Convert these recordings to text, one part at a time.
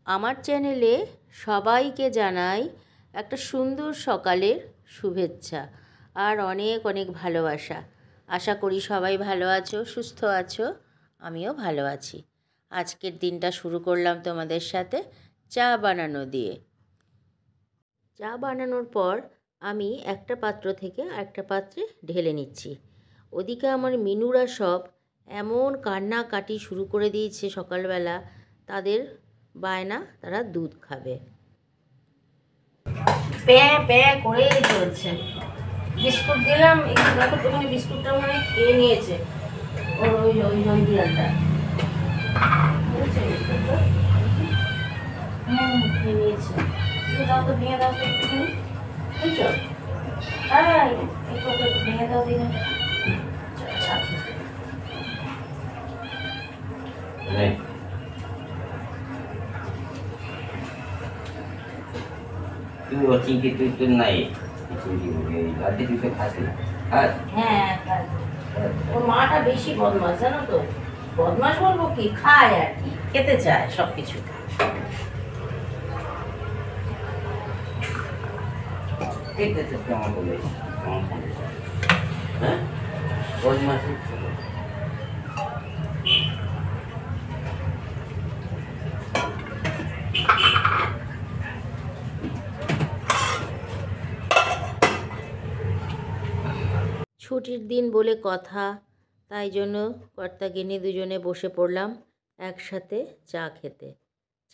আমার চ্যানেলে সবাইকে জানাই একটা সুন্দর সকালের শুভেচ্ছা আর অনেক অনেক ভালোবাসা। আশা করি সবাই ভালো আছো, সুস্থ আছো, আমিও ভালো আছি। আজকের দিনটা শুরু করলাম তোমাদের সাথে চা বানানো দিয়ে। চা বানানোর পর আমি একটা পাত্র থেকে আরেকটা পাত্রে ঢেলে নিচ্ছি। ওদিকে আমার মিনুরা সব এমন কান্নাকাটি শুরু করে দিয়েছে সকালবেলা, তাদের বায়না তারা দুধ খাবে। প্যাঁ প্যাঁ করেই চলছে। বিস্কুট দিলাম, একটু দেখো তুমি বিস্কুটটা মনে খেয়ে নিয়েছে ওর ওই নন্দিয়ালটা। খেয়ে নিয়েছে। দাও তো, ভেঙে দাও তো একটুখানি, বুঝছো? হ্যাঁ, একটু ভেঙে দাও দিনে। হ্যাঁ, ওর মাটা বেশি বদমাশ, জানো তো। বদমাশ বলবো কি, খায় আর কি, খেতে চায় সব কিছু। ছুটির দিন বলে কথা, তাই জন্য কর্তা গিন্নি দুজনে বসে পড়লাম একসাথে চা খেতে।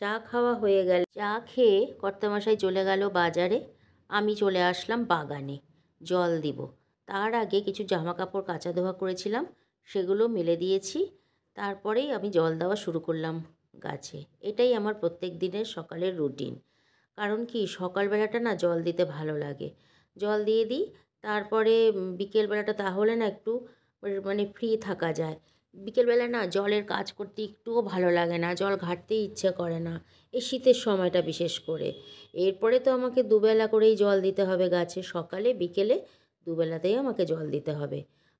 চা খাওয়া হয়ে গেল, চা খেয়ে কর্তামশাই চলে গেল বাজারে, আমি চলে আসলাম বাগানে জল দিব। তার আগে কিছু জামা কাপড় কাচা ধোয়া করেছিলাম, সেগুলো মেলে দিয়েছি। তারপরেই আমি জল দেওয়া শুরু করলাম গাছে। এটাই আমার প্রত্যেক দিনের সকালের রুটিন। কারণ কি, সকালবেলাটা না জল দিতে ভালো লাগে, জল দিয়ে দিই। তারপরে বিকেলবেলাটা তাহলে না একটু মানে ফ্রি থাকা যায়। বিকেলবেলা না জলের কাজ করতে একটুও ভালো লাগে না, জল ঘাটতেই ইচ্ছে করে না, এই শীতের সময়টা বিশেষ করে। এরপরে তো আমাকে দুবেলা করেই জল দিতে হবে গাছে, সকালে বিকেলে দুবেলাতেই আমাকে জল দিতে হবে।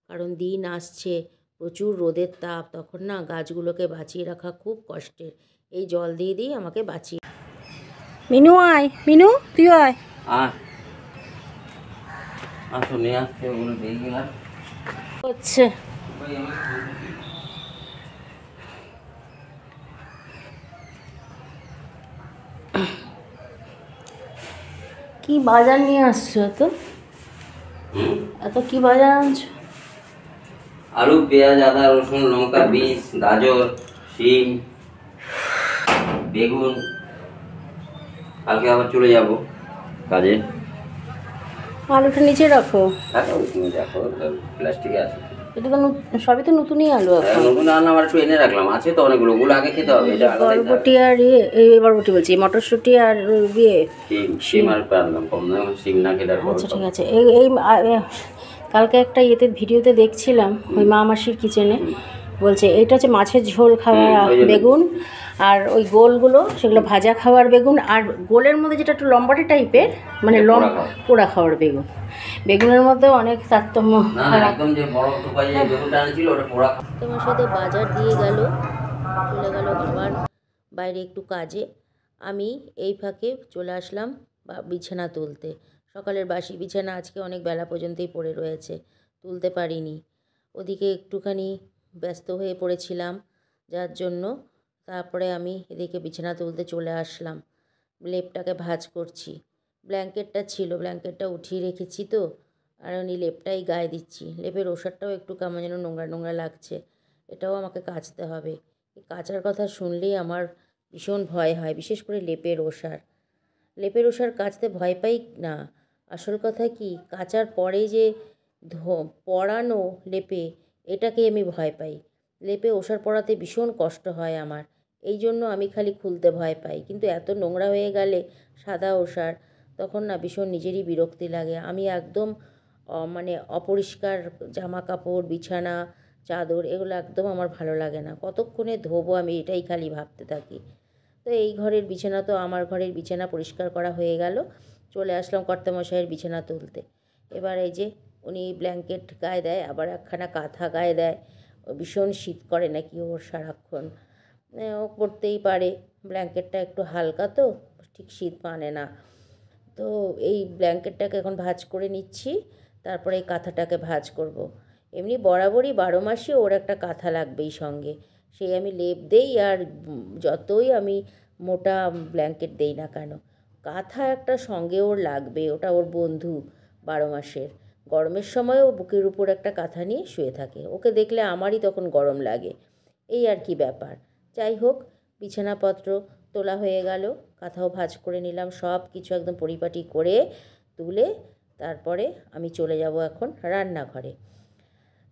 কারণ দিন আসছে, প্রচুর রোদের তাপ, তখন না গাছগুলোকে বাঁচিয়ে রাখা খুব কষ্টের। এই জল দিয়ে দিয়েই আমাকে বাঁচিয়ে। মিনু আয়, মিনু তুইও আয়। হচ্ছে কি বাজার নিয়ে আসছো? এত কি বাজার আনছো? আলু, পেঁয়াজ, আদা, রসুন, লঙ্কা, বীজ, গাজর, শিম, বেগুন। কালকে আবার চলে যাব কাজে। আলুটা নিচে রাখো। দেখো প্লাস্টিকে আছে। এটা তো সবই তো নতুনই আলু। নতুন আলু আমার একটু এনে রাখলাম, আছে তো অনেকগুলো, ওগুলো আগে খেতে হবে। এটা বরবটি আর এই বরবটি বলছি, মটরশুঁটি আর শিম আর আনলাম, কম দাম শিম না খেলে। আচ্ছা ঠিক আছে। এই কালকে একটা ভিডিওতে দেখছিলাম, ওই মা মাসির কিচেনে বলছে এটা হচ্ছে মাছের ঝোল খাওয়ার বেগুন, আর ওই গোলগুলো সেগুলো ভাজা খাওয়ার বেগুন, আর গোলের মধ্যে যেটা একটু লম্বাটে টাইপের মানে পোড়া খাওয়ার বেগুন। বেগুনের মধ্যে অনেক তারতম্য। তোমার সাথে বাজার দিয়ে গেল, চলে গেল আবার বাইরে একটু কাজে। আমি এই ফাঁকে চলে আসলাম বিছানা তুলতে। সকালের বাসি বিছানা আজকে অনেক বেলা পর্যন্তই পড়ে রয়েছে, তুলতে পারিনি। ওদিকে একটুখানি ব্যস্ত হয়ে পড়েছিলাম, যার জন্য তারপরে আমি এদিকে বিছানা তুলতে চলে আসলাম। লেপটাকে ভাঁজ করছি, ব্ল্যাঙ্কেটটা ছিল, ব্ল্যাঙ্কেটটা উঠিয়ে রেখেছি তো, আর উনি লেপটাই গায়ে দিচ্ছি। লেপের ওষারটাও একটু কেমন যেন নোংরা নোংরা লাগছে, এটাও আমাকে কাচতে হবে। এই কাচার কথা শুনলেই আমার ভীষণ ভয় হয়, বিশেষ করে লেপের ওষার। লেপের ওষার কাচতে ভয় পাই না, আসল কথা কি, কাচার পরে যে পরানো লেপে, এটাকে আমি ভয় পাই। লেপে ওষার পরাতে ভীষণ কষ্ট হয় আমার, এই জন্য আমি খালি খুলতে ভয় পাই। কিন্তু এত নোংরা হয়ে গেলে সাদা ওষার, তখন না ভীষণ নিজেরই বিরক্তি লাগে। আমি একদম মানে অপরিষ্কার জামা কাপড়, বিছানা, চাদর, এগুলো একদম আমার ভালো লাগে না। কতক্ষণে ধোবো আমি এটাই খালি ভাবতে থাকি। তো এই ঘরের বিছানা, তো আমার ঘরের বিছানা পরিষ্কার করা হয়ে গেল, চলে আসলাম কর্তামশাইয়ের বিছানা তুলতে। এবার এই যে উনি ব্ল্যাঙ্কেট গায়ে দেয়, আবার একখানা কাঁথা গায়ে দেয়। ভীষণ শীত করে নাকি ওর সারাক্ষণ, ও করতেই পারে। ব্ল্যাঙ্কেটটা একটু হালকা তো, ঠিক শীত মানে না। তো এই ব্ল্যাঙ্কেটটাকে এখন ভাঁজ করে নিচ্ছি, তারপরে এই কাঁথাটাকে ভাঁজ করব। এমনি বরাবরই 12 মাসে ওর একটা কাঁথা লাগবেই সঙ্গে, সেই আমি লেপ দেই। আর যতই আমি মোটা ব্ল্যাঙ্কেট দেই না কেন, কাঁথা একটা সঙ্গে ওর লাগবে, ওটা ওর বন্ধু 12 মাসের। গরমের সময়ও বুকের উপর একটা কাঁথা নিয়ে শুয়ে থাকে, ওকে দেখলে আমারই তখন গরম লাগে। এই আর কি ব্যাপার। যাই হোক, বিছানাপত্র তোলা হয়ে গেল, কাঁথাও ভাঁজ করে নিলাম, সব কিছু একদম পরিপাটি করে তুলে তারপরে আমি চলে যাব এখন রান্নাঘরে।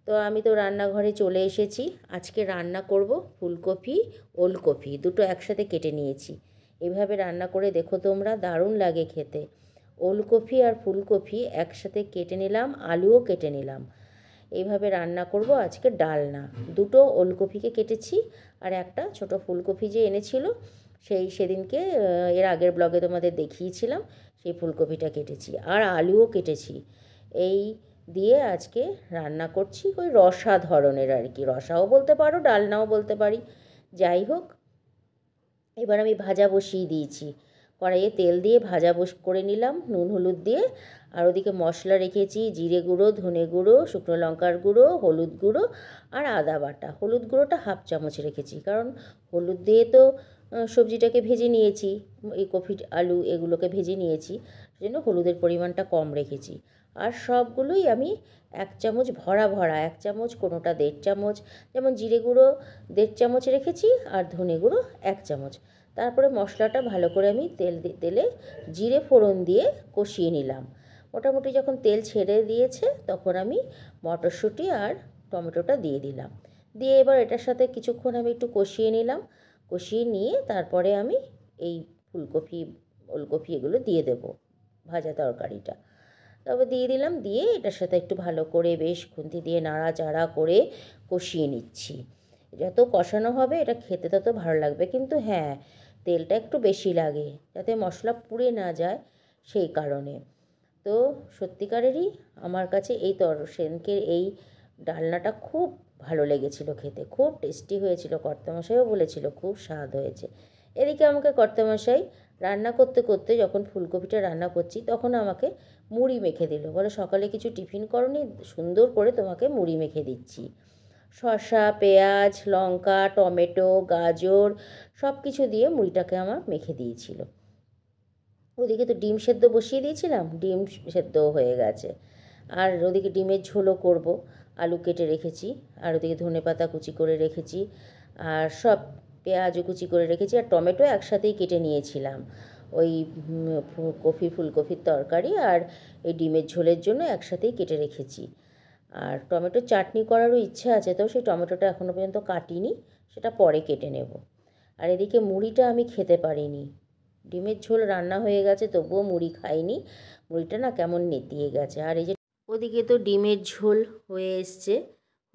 তো আমি তো রান্নাঘরে চলে এসেছি। আজকে রান্না করব ফুলকপি, ওলকপি দুটো একসাথে কেটে নিয়েছি। এভাবে রান্না করে দেখো তোমরা, দারুণ লাগে খেতে। ওলকপি আর ফুলকপি একসাথে কেটে নিলাম, আলুও কেটে নিলাম। এইভাবে রান্না করব আজকে ডালনা। দুটো ওলকপিকে কেটেছি, আর একটা ছোট ফুলকপি যে এনেছিল সেদিনকে এর আগের ব্লগে তোমাদের দেখিয়েছিলাম, সেই ফুলকপিটা কেটেছি, আর আলুও কেটেছি। এই দিয়ে আজকে রান্না করছি, ওই রসা ধরনের আর কি, রসাও বলতে পারো, ডালনাও বলতে পারি। যাই হোক, এবার আমি ভাজা বসিয়ে দিয়েছি, কড়াইয়ে তেল দিয়ে ভাজা করে নিলাম নুন হলুদ দিয়ে। আর ওদিকে মশলা রেখেছি, জিরে গুঁড়ো, ধনে গুঁড়ো, শুকনো লঙ্কার গুঁড়ো, হলুদ গুঁড়ো আর আদা বাটা। হলুদ গুঁড়োটা 1/2 চামচ রেখেছি, কারণ হলুদ দিয়ে তো সবজিটাকে ভেজে নিয়েছি, এই কপি আলু এগুলোকে ভেজে নিয়েছি, সেজন্য হলুদের পরিমাণটা কম রেখেছি। আর সবগুলোই আমি 1 চামচ ভরা ভরা, 1 চামচ, কোনোটা 1.5 চামচ, যেমন জিরে গুঁড়ো 1.5 চামচ রেখেছি, আর ধনে গুঁড়ো 1 চামচ। তারপরে মশলাটা ভালো করে আমি তেলে জিরে ফোড়ন দিয়ে কষিয়ে নিলাম। মোটামুটি যখন তেল ছেড়ে দিয়েছে তখন আমি মটরশুঁটি আর টমেটোটা দিয়ে দিলাম। দিয়ে এবার এটার সাথে কিছুক্ষণ আমি একটু কষিয়ে নিলাম। কষিয়ে নিয়ে তারপরে আমি এই ফুলকপি, ওলকপি এগুলো দিয়ে দেব ভাজা তরকারিটা। তবে দিয়ে দিলাম, দিয়ে এটার সাথে একটু ভালো করে বেশ খুন্তি দিয়ে নাড়াচাড়া করে কষিয়ে নিচ্ছি। যত কষানো হবে এটা খেতে তত ভালো লাগবে, কিন্তু হ্যাঁ, তেলটা একটু বেশি লাগে যাতে মশলা পুড়ে না যায়, সেই কারণে। তো সত্যিকারেরই আমার কাছে এই সেদিনকের এই ডালনাটা খুব ভালো লেগেছিল খেতে, খুব টেস্টি হয়েছিল। কর্তামশাইও বলেছিল খুব স্বাদ হয়েছে। এদিকে আমাকে কর্তামশাই রান্না করতে করতে, যখন ফুলকপিটা রান্না করছি তখন আমাকে মুড়ি মেখে দিল, বলে সকালে কিছু টিফিন করনি, সুন্দর করে তোমাকে মুড়ি মেখে দিচ্ছি। শসা, পেঁয়াজ, লঙ্কা, টমেটো, গাজর সব কিছু দিয়ে মুড়িটাকে আমার মেখে দিয়েছিল। ওদিকে তো ডিম সেদ্ধ বসিয়ে দিয়েছিলাম, ডিম সেদ্ধও হয়ে গেছে। আর ওদিকে ডিমের ঝোলও করব, আলু কেটে রেখেছি, আর ওদিকে ধনেপাতা কুচি করে রেখেছি, আর সব পেঁয়াজও কুচি করে রেখেছি, আর টমেটো একসাথেই কেটে নিয়েছিলাম ওই ফুলকপির তরকারি আর এই ডিমের ঝোলের জন্য একসাথেই কেটে রেখেছি। আর টমেটোর চাটনি করারও ইচ্ছা আছে, তো সেই টমেটোটা এখনও পর্যন্ত কাটিনি, সেটা পরে কেটে নেব। আর এদিকে মুড়িটা আমি খেতে পারিনি, ডিমের ঝোল রান্না হয়ে গেছে তবুও মুড়ি খাইনি, মুড়িটা না কেমন নেতিয়ে গেছে। আর এই যে ওদিকে তো ডিমের ঝোল হয়ে এসছে,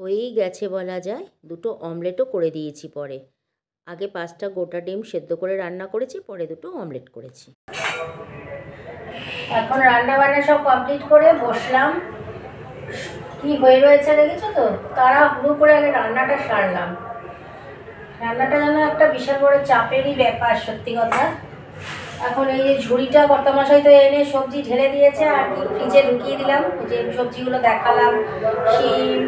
হয়েই গেছে বলা যায়। দুটো অমলেটও করে দিয়েছি পরে, আগে 5টা গোটা ডিম সেদ্ধ করে রান্না করেছি, পরে দুটো অমলেট করেছি। এখন রান্না বান্না সব কমপ্লিট করে বসলাম। কি হয়ে রয়েছে দেখেছো তো, তাড়াহুড়ো করে আগে রান্নাটা সারলাম। রান্নাটা যেন একটা বিশাল বড় চাপেরই ব্যাপার, সত্যি কথা। এখন এই যে ঝুড়িটা কর্তামশাই তো এনে সবজি ঢেলে দিয়েছে, আর কি ফ্রিজে ঢুকিয়ে দিলাম। যে সবজিগুলো দেখালাম, শিম,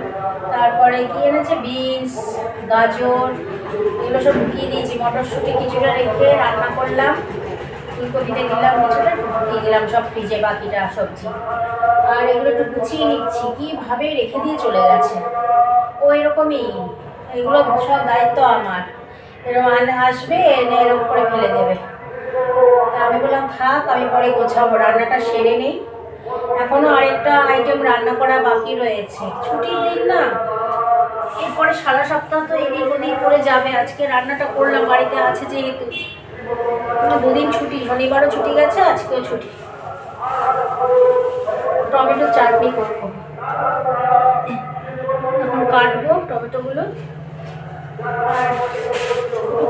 তারপরে কি এনেছে, বিনস, গাজর, এগুলো সব ঢুকিয়ে দিয়েছি। মটরশুঁটি কিছুটা রেখে রান্না করলাম, ফুলকপিতে দিলাম কিছুটা, ঢুকিয়ে দিলাম সব ফ্রিজে বাকিটা সবজি। আর এগুলো একটু গুছিয়ে নিচ্ছি, কীভাবে রেখে দিয়ে চলে গেছে ও, এরকমই। এগুলো সব দায়িত্ব আমার, এরকম আসবে এনে এরকম করে ফেলে দেবে। আমি বললাম থাক, আমি পরে গোছাবো, রান্নাটা সেরে নেই। এখনও আরেকটা আইটেম রান্না করা বাকি রয়েছে, ছুটির দিন না, এরপরে সারা সপ্তাহ তো এদিক ওদিক করে যাবে। আজকে রান্নাটা করলাম, বাড়িতে আছে যেহেতু, 2 দিন ছুটি, শনিবারও ছুটি গেছে, আজকেও ছুটি। টমেটো চাটনি করবো, এখন কাটবো টমেটোগুলো। আর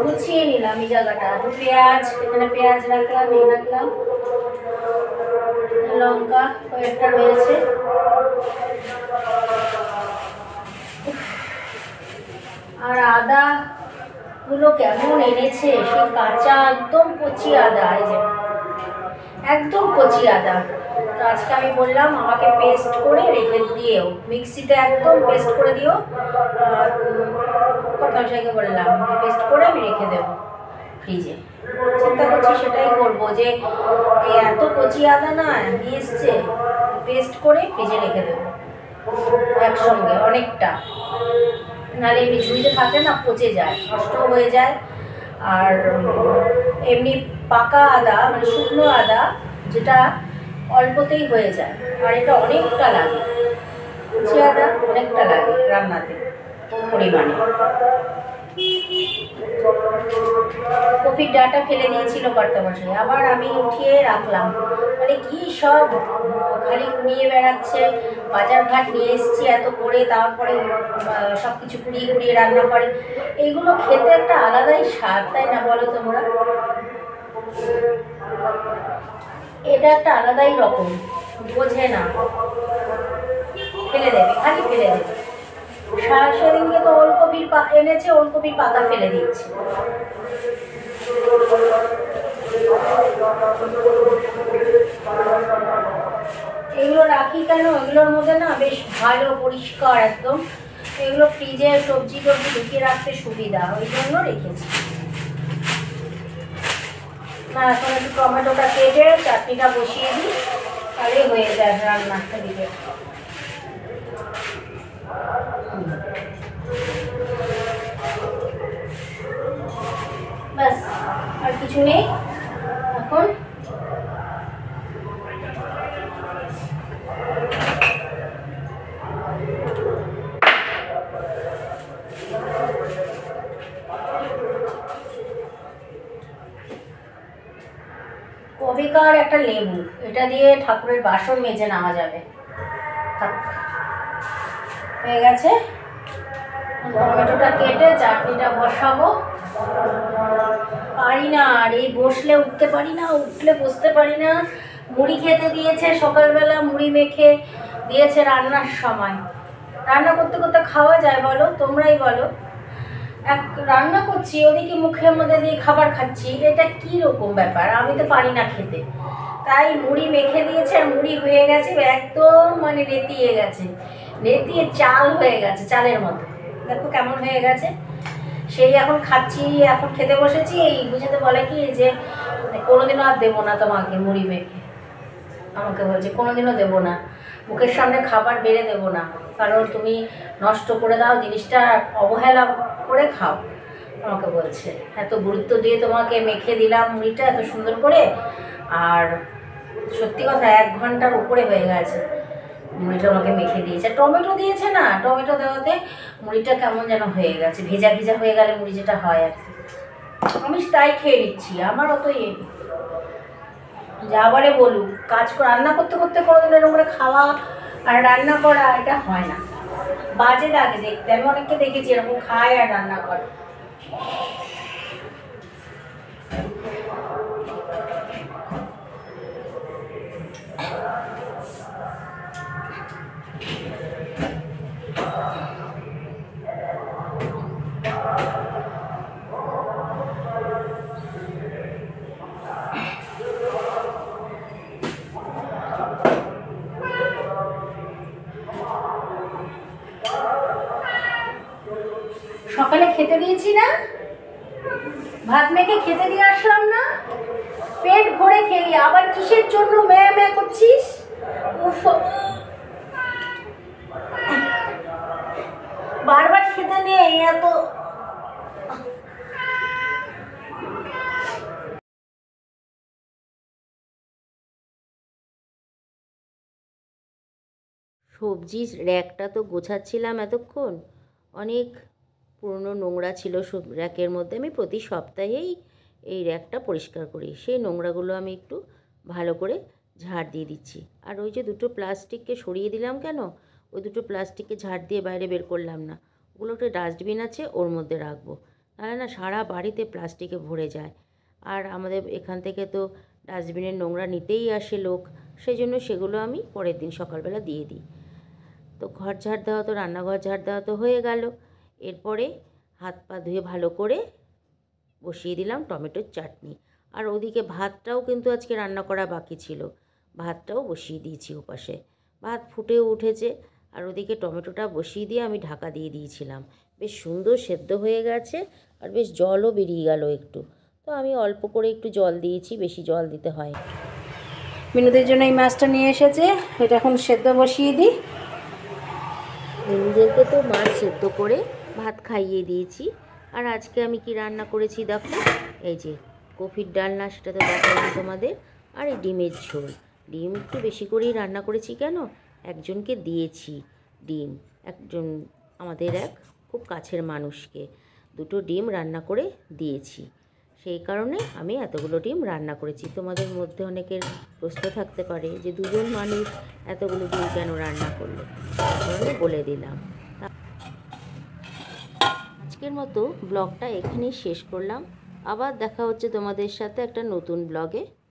গুছিয়ে নিলাম এই জায়গাটা, পেঁয়াজ, এখানে পেঁয়াজ রাখলাম, এই রাখলাম, লঙ্কা কয়েকটা রয়েছে, আর আদা গুলো কেমন এনেছে, সেই কাঁচা একদম কচি আদা, এই যে একদম কচি আদা। তো আজকে আমি বললাম আমাকে পেস্ট করে রেখে দিও, মিক্সিতে একদম পেস্ট করে দিও। কর্তামশাইকে বললাম পেস্ট করে আমি রেখে দেবো ফ্রিজে। চিন্তা করছি সেটাই করবো, যে এই এত কচি আদা না নিয়ে এসছে, পেস্ট করে ফ্রিজে রেখে দেবো একসঙ্গে অনেকটা, নাহলে এমনি ঝুড়িতে থাকলে না পচে যায়, নষ্ট হয়ে যায়। আর এমনি পাকা আদা মানে শুকনো আদা যেটা অল্পতেই হয়ে যায়, আর এটা অনেকটা লাগে, কুচি আদা অনেকটা লাগে রান্নাতে পরিমাণে। কপির ডাঁটা ফেলে দিয়েছিল কর্তামশাই, আবার আমি উঠিয়ে রাখলাম। মানে কি সব খালি কুড়িয়ে বেড়াচ্ছে, বাজার ঘাট নিয়ে এসছি এত করে, তারপরে সব কিছু কুড়িয়ে কুড়িয়ে রান্না করে। এইগুলো খেতে একটা আলাদাই স্বাদ, তাই না বলো তোমরা? এটা একটা আলাদাই রকম, বোঝে না, ফেলে দেবে, খালি ফেলে দেবে। সেদিনকে তো ওলকপির এনেছে, ওলকপির পাতা ফেলে দিচ্ছে। এগুলো রাখি কেন, এগুলোর মধ্যে না বেশ ভালো পরিষ্কার একদম, এগুলো ফ্রিজে সবজি টবজি ঢুকিয়ে রাখতে সুবিধা, ওই জন্য রেখেছি। না এখন একটু টমেটোটা কেটে চাটনিটা বসিয়ে দিই, তাহলে হয়ে যায় রান্নাটা দিকে। ব্যাস, আর কিছু নেই এখন। কবেকার একটা লেবু, এটা দিয়ে ঠাকুরের বাসন মেজে নেওয়া যাবে। হয়ে গেছে, টমেটোটা কেটে চাটনিটা বসাবো। পারি না, আর এই বসলে উঠতে পারি না, উঠলে বসতে পারি না। মুড়ি খেতে দিয়েছে সকালবেলা, মুড়ি মেখে দিয়েছে রান্নার সময়। রান্না করতে করতে খাওয়া যায় বলো, তোমরাই বলো? রান্না করছি ওদিকে মুখের মধ্যে দিয়ে খাবার খাচ্ছি, এটা কি রকম ব্যাপার? আমি তো পারি না খেতে। তাই মুড়ি মেখে দিয়েছে, আর মুড়ি হয়ে গেছে একদম মানে নেতিয়ে গেছে, নেতিয়ে চাল হয়ে গেছে, চালের মতো। দেখো কেমন হয়ে গেছে। সেই এখন খাচ্ছি, এখন খেতে বসেছি। এই বুঝতে বলে কি যে কোনোদিনও আর দেবো না তোমাকে মুড়ি মেখে, আমাকে বলছে কোনোদিনও দেবো না, মুখের সামনে খাবার বেড়ে দেবো না, কারণ তুমি নষ্ট করে দাও জিনিসটা, অবহেলা করে খাও, আমাকে বলছে। এত গুরুত্ব দিয়ে তোমাকে মেখে দিলাম মুড়িটা এত সুন্দর করে, আর সত্যি কথা 1 ঘন্টার উপরে হয়ে গেছে মুড়িটা আমাকে মেখে দিয়েছে। টমেটো দিয়েছে না, টমেটো দেওয়াতে মুড়িটা কেমন যেন হয়ে গেছে, ভেজা ভেজা হয়ে গেলে মুড়ি যেটা হয় আর কি। আমি তাই খেয়ে নিচ্ছি, আমার অত যা বলে বলুক, রান্না করতে করতে কোনোদিন এরকম করে খাওয়া আর রান্না করা এটা হয় না, বাজে লাগে দেখতে। আমি অনেককে দেখেছি এরকম খায় আর রান্না করে। সকালে খেতে দিয়েছি না, ভাত মেখে খেতে দিয়ে আসলাম না, পেট ভরে খেলি, আবার কিসের জন্য ম্যা ম্যা করছিস? বারবার খেতে নেই এত। সবজির র্যাকটা তো গোছাচ্ছিলাম এতক্ষণ, অনেক পুরনো নোংরা ছিল সব র্যাকের মধ্যে। আমি প্রতি সপ্তাহেই এই র্যাকটা পরিষ্কার করি, সেই নোংরাগুলো আমি একটু ভালো করে ঝাড় দিয়ে দিচ্ছি। আর ওই যে দুটো প্লাস্টিককে সরিয়ে দিলাম কেন, ওই দুটো প্লাস্টিককে ঝাড় দিয়ে বাইরে বের করলাম না, ওগুলো একটা ডাস্টবিন আছে ওর মধ্যে রাখবো, নাহলে না সারা বাড়িতে প্লাস্টিকে ভরে যায়। আর আমাদের এখান থেকে তো ডাস্টবিনের নোংরা নিতেই আসে লোক, সেই জন্য সেগুলো আমি পরের দিন সকালবেলা দিয়ে দিই। তো ঘর ঝাড় দেওয়া তো, রান্নাঘর ঝাড় দেওয়া তো হয়ে গেল। এরপরে হাত পা ধুয়ে ভালো করে বসিয়ে দিলাম টমেটোর চাটনি। আর ওদিকে ভাতটাও কিন্তু আজকে রান্না করা বাকি ছিল, ভাতটাও বসিয়ে দিয়েছি ওপাশে। ভাত ফুটেও উঠেছে, আর ওদিকে টমেটোটা বসিয়ে দিয়ে আমি ঢাকা দিয়ে দিয়েছিলাম। বেশ সুন্দর সেদ্ধ হয়ে গেছে, আর বেশ জলও বেরিয়ে গেল একটু। তো আমি অল্প করে একটু জল দিয়েছি, বেশি জল দিতে হয়। মিনুদের জন্য এই মাছটা নিয়ে এসেছে, এটা এখন সেদ্ধ বসিয়ে দিই। মিনুদেরকে তো মাছ সেদ্ধ করে ভাত খাইয়ে দিয়েছি। আর আজকে আমি কি রান্না করেছি দেখো, এই যে কফির ডালনা, সেটা তো দেখালাম তোমাদের। আর এই ডিমের ঝোল, ডিম একটু বেশি করেই রান্না করেছি। কেন, একজনকে দিয়েছি ডিম, একজন আমাদের এক খুব কাছের মানুষকে 2টো ডিম রান্না করে দিয়েছি। সেই কারণে আমি এতগুলো ডিম রান্না করেছি। তোমাদের মধ্যে অনেকের প্রশ্ন থাকতে পারে যে 2জন মানুষ এতগুলো ডিম কেন রান্না করলো, সেই কারণে বলে দিলাম। আজকের মতো ব্লগটা এখানেই শেষ করলাম। আবার দেখা হচ্ছে তোমাদের সাথে একটা নতুন ব্লগে।